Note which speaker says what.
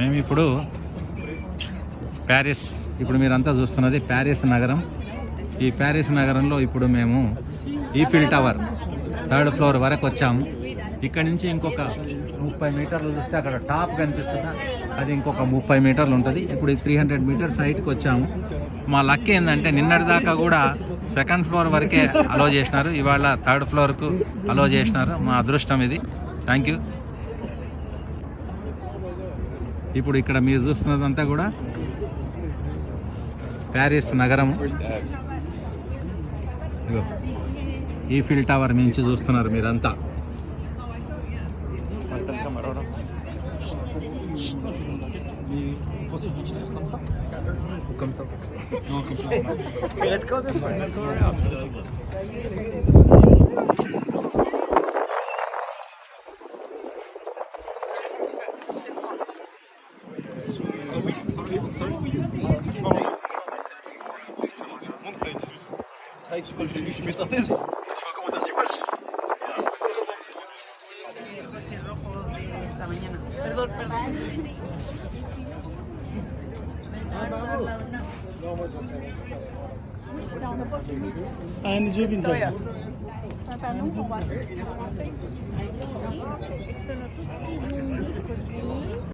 Speaker 1: మేము ఇప్పుడు ప్యారిస్, ఇప్పుడు మీరంతా చూస్తున్నది ప్యారిస్ నగరం. ఈ ప్యారిస్ నగరంలో ఇప్పుడు మేము ఈఫిల్ టవర్ 3rd ఫ్లోర్ వరకు వచ్చాము. ఇక్కడ నుంచి ఇంకొక 30 మీటర్లు చూస్తే అక్కడ టాప్ కనిపిస్తుందా, అది ఇంకొక 30 మీటర్లు ఉంటుంది. ఇప్పుడు 300 మీటర్స్ హైట్కి వచ్చాము. మా లక్ ఏంటంటే నిన్నటిదాకా కూడా 2nd ఫ్లోర్ వరకే అలో చేసినారు, ఇవాళ 3rd ఫ్లోర్కు అలో చేసినారు. మా అదృష్టం ఇది. Thank you. ఇప్పుడు ఇక్కడ మీరు చూస్తున్నదంతా కూడా ప్యారిస్ నగరం. ఈఫిల్ టవర్ నుంచి చూస్తున్నారు మీరంతా.
Speaker 2: Comme ça. Non, comme ça. Let's go this way. Let's go around. Je mets sa thèse. Comment t'as dit wesh?
Speaker 3: Es rojo de la mañana. Perdón.
Speaker 2: Aynı cebin cebin.